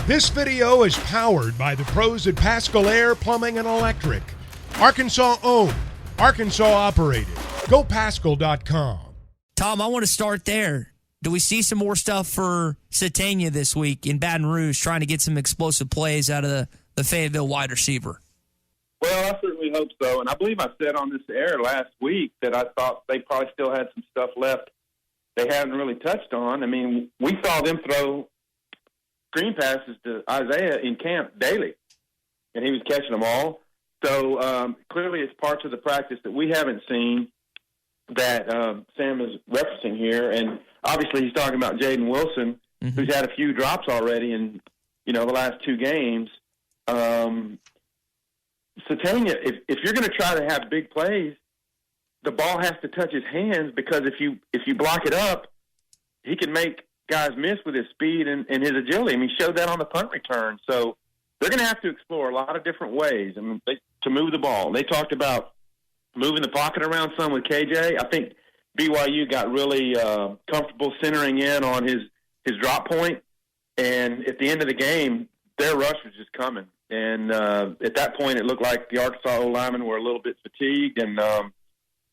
This video is powered by the pros at Pascal Air Plumbing and Electric. Arkansas owned, Arkansas operated. GoPascal.com. Tom, I want to start there. Do we see some more stuff for Satania this week in Baton Rouge, trying to get some explosive plays out of the Fayetteville wide receiver? Well, I certainly hope so. And I believe I said on this air last week that I thought they probably still had some stuff left they haven't really touched on. I mean, we saw them throw screen passes to Isaiah in camp daily, and he was catching them all. So clearly it's parts of the practice that we haven't seen that Sam is referencing here. And obviously he's talking about Jaden Wilson, who's had a few drops already in, the last two games. Satania, if you're going to try to have big plays, the ball has to touch his hands, because if you block it up, he can make guys miss with his speed and his agility. I mean, he showed that on the punt return. So they're going to have to explore a lot of different ways to move the ball. They talked about moving the pocket around some with KJ. I think BYU got really comfortable centering in on his drop point, and at the end of the game, their rush was just coming. And at that point, it looked like the Arkansas O-linemen were a little bit fatigued, and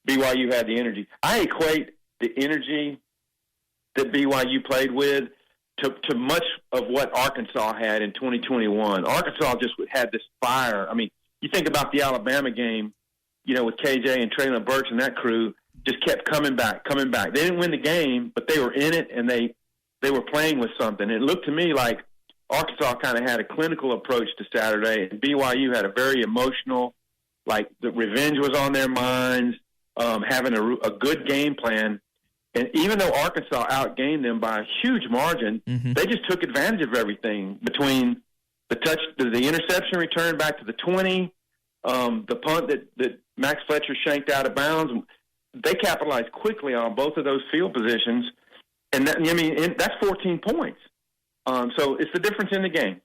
BYU had the energy. I equate the energy that BYU played with to much of what Arkansas had in 2021. Arkansas just had this fire. I mean, you think about the Alabama game, with KJ and Traylon Burks and that crew, just kept coming back. They didn't win the game, but they were in it, and they were playing with something. It looked to me like Arkansas kind of had a clinical approach to Saturday, and BYU had a very emotional, like the revenge was on their minds, having a good game plan. And even though Arkansas outgained them by a huge margin, they just took advantage of everything, between the interception return back to the 20, the punt that Max Fletcher shanked out of bounds. They capitalized quickly on both of those field positions, and that's 14 points. So it's the difference in the game.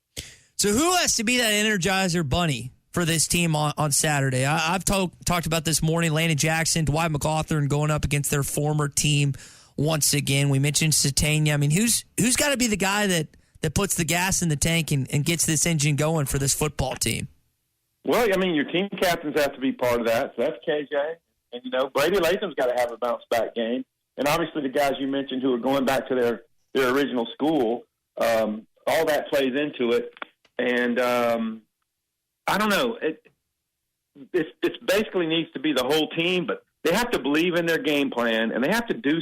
So who has to be that Energizer bunny for this team on Saturday? I've talked about this morning. Landon Jackson, Dwight McAuthorn going up against their former team once again. We mentioned Satania. I mean, who's got to be the guy that puts the gas in the tank and gets this engine going for this football team? Well, I mean, your team captains have to be part of that. So that's KJ. And, Brady Latham's got to have a bounce-back game. And obviously the guys you mentioned who are going back to their original school, all that plays into it. And I don't know. It basically needs to be the whole team, but they have to believe in their game plan, and they have to do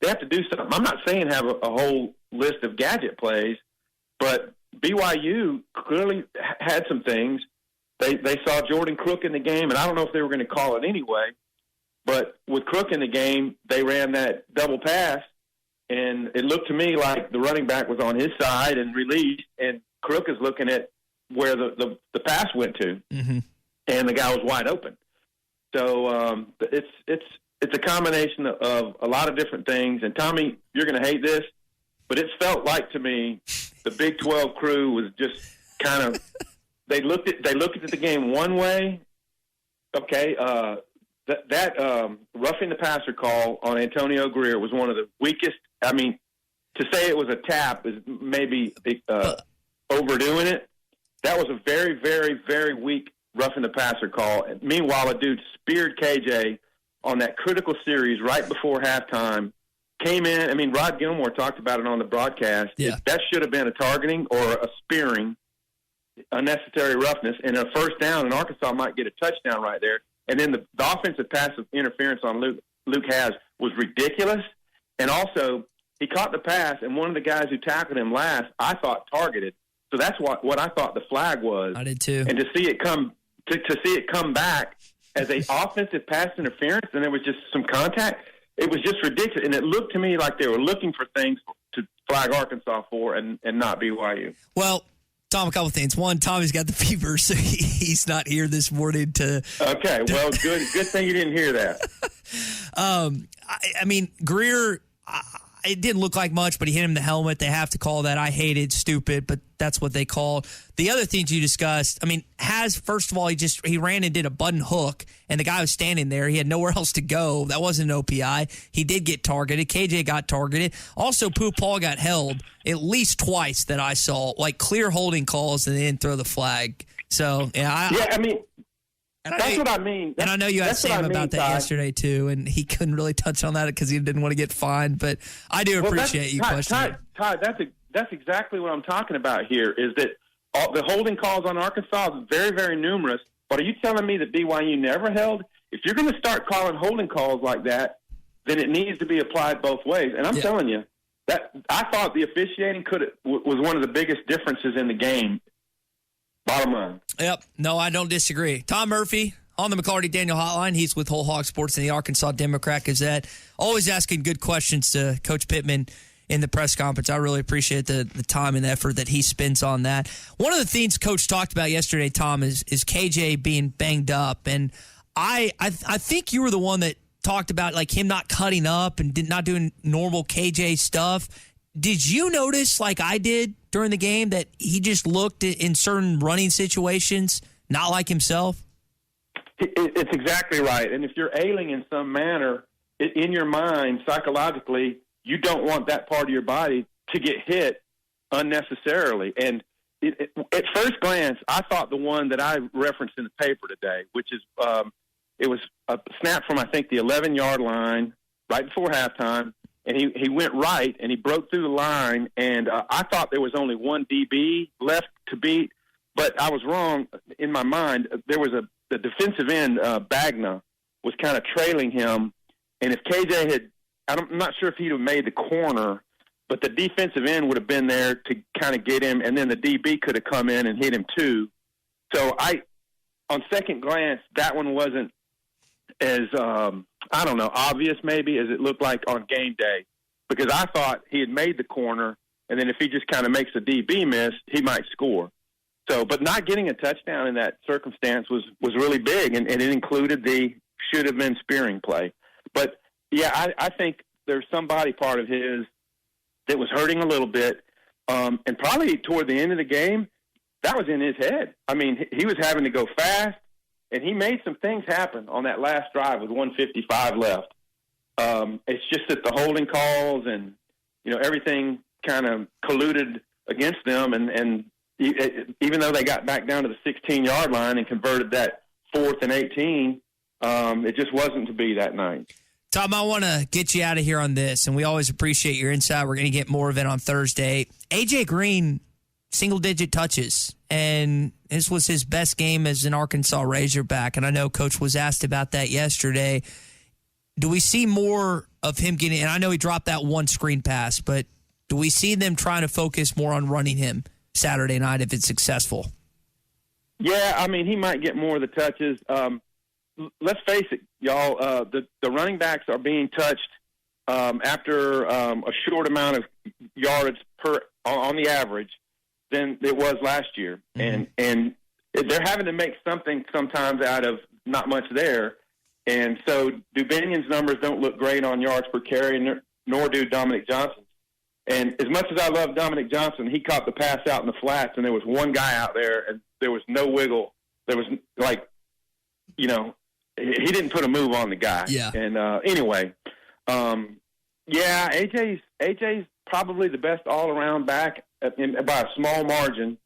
something. I'm not saying have a whole list of gadget plays, but BYU clearly had some things. They saw Jordan Crook in the game, and I don't know if they were going to call it anyway, but with Crook in the game, they ran that double pass, and it looked to me like the running back was on his side and released, and Crook is looking at where the pass went to, and the guy was wide open. So it's a combination of a lot of different things. And Tommy, you're going to hate this, but it felt like to me the Big 12 crew was just kind of they looked at the game one way. Okay, that roughing the passer call on Antonio Greer was one of the weakest. I mean, to say it was a tap is maybe overdoing it. That was a very, very, very weak roughing the passer call. Meanwhile, a dude speared KJ on that critical series right before halftime. Came in. I mean, Rod Gilmore talked about it on the broadcast. Yeah. That should have been a targeting or a spearing, unnecessary roughness, and a first down, and Arkansas might get a touchdown right there. And then the offensive pass of interference on Luke Has was ridiculous. And also, he caught the pass, and one of the guys who tackled him last, I thought, targeted. So that's what I thought the flag was. I did too. And to see it come back as a offensive pass interference, and there was just some contact, it was just ridiculous. And it looked to me like they were looking for things to flag Arkansas for and not BYU. Well, Tom, a couple things. One, Tommy's got the fever, so he's not here this morning to. Okay, well, good thing you didn't hear that. I mean, Greer. it didn't look like much, but he hit him in the helmet. They have to call that. I hated stupid, but that's what they called. The other things you discussed, I mean, first of all, he ran and did a button hook, and the guy was standing there. He had nowhere else to go. That wasn't an OPI. He did get targeted. KJ got targeted. Also, Paul got held at least twice that I saw, like clear holding calls, and they didn't throw the flag. So, that's what I mean. And I know you asked Sam about that yesterday, too, and he couldn't really touch on that because he didn't want to get fined. But I do appreciate you questioning. Todd, that's exactly what I'm talking about here, is that the holding calls on Arkansas is very, very numerous. But are you telling me that BYU never held? If you're going to start calling holding calls like that, then it needs to be applied both ways. And I'm telling you, that I thought the officiating was one of the biggest differences in the game. Bottom line. Yep. No, I don't disagree. Tom Murphy on the McCarty-Daniel hotline. He's with Whole Hog Sports and the Arkansas Democrat-Gazette. Always asking good questions to Coach Pittman in the press conference. I really appreciate the time and effort that he spends on that. One of the things Coach talked about yesterday, Tom, is KJ being banged up. And I think you were the one that talked about like him not cutting up and not doing normal KJ stuff. Did you notice, like I did during the game, that he just looked in certain running situations not like himself? It's exactly right. And if you're ailing in some manner, in your mind, psychologically, you don't want that part of your body to get hit unnecessarily. And at first glance, I thought the one that I referenced in the paper today, which is it was a snap from, I think, the 11-yard line right before halftime. And he went right, and he broke through the line, and I thought there was only one DB left to beat, but I was wrong in my mind. There was the defensive end, Bagna, was kind of trailing him, and if KJ I'm not sure if he'd have made the corner, but the defensive end would have been there to kind of get him, and then the DB could have come in and hit him too. So on second glance, that one wasn't as obvious maybe as it looked like on game day, because I thought he had made the corner, and then if he just kind of makes a DB miss, he might score. So, but not getting a touchdown in that circumstance was really big, and it included the should have been spearing play. But yeah, I think there's some body part of his that was hurting a little bit, and probably toward the end of the game, that was in his head. I mean, he was having to go fast. And he made some things happen on that last drive with 1:55 left. It's just that the holding calls and, everything kind of colluded against them. And even though they got back down to the 16-yard line and converted that 4th and 18, it just wasn't to be that night. Tom, I want to get you out of here on this, and we always appreciate your insight. We're going to get more of it on Thursday. A.J. Green, single-digit touches, and this was his best game as an Arkansas Razorback, and I know Coach was asked about that yesterday. Do we see more of him getting, and I know he dropped that one screen pass, but do we see them trying to focus more on running him Saturday night if it's successful? Yeah, I mean, he might get more of the touches. Let's face it, y'all, the running backs are being touched after a short amount of yardage on the average than it was last year. Mm-hmm. And they're having to make something sometimes out of not much there. And so Dubinion's numbers don't look great on yards per carry, nor do Dominic Johnson's. And as much as I love Dominic Johnson, he caught the pass out in the flats, and there was one guy out there, and there was no wiggle. There was, he didn't put a move on the guy. Yeah. And anyway, AJ's probably the best all-around back by a small margin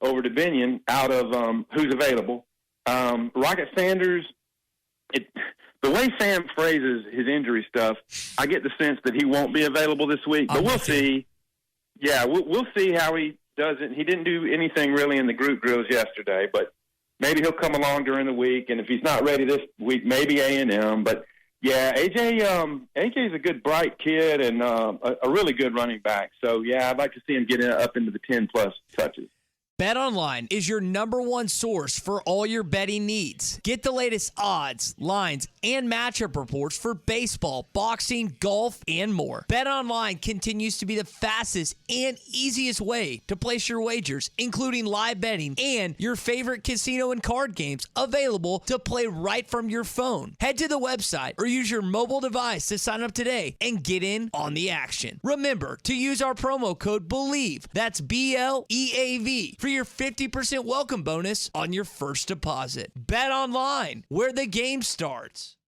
over Dubinion out of who's available. Rocket Sanders, the way Sam phrases his injury stuff, I get the sense that he won't be available this week. But we'll see. Yeah, we'll see how he does it. He didn't do anything really in the group drills yesterday, but maybe he'll come along during the week. And if he's not ready this week, maybe A&M. But yeah, AJ's a good, bright kid and a really good running back. So yeah, I'd like to see him get up into the 10+ touches. BetOnline is your number one source for all your betting needs. Get the latest odds, lines, and matchup reports for baseball, boxing, golf, and more. BetOnline continues to be the fastest and easiest way to place your wagers, including live betting and your favorite casino and card games available to play right from your phone. Head to the website or use your mobile device to sign up today and get in on the action. Remember to use our promo code BELIEVE, that's BLEAV, for your 50% welcome bonus on your first deposit. Bet online, where the game starts.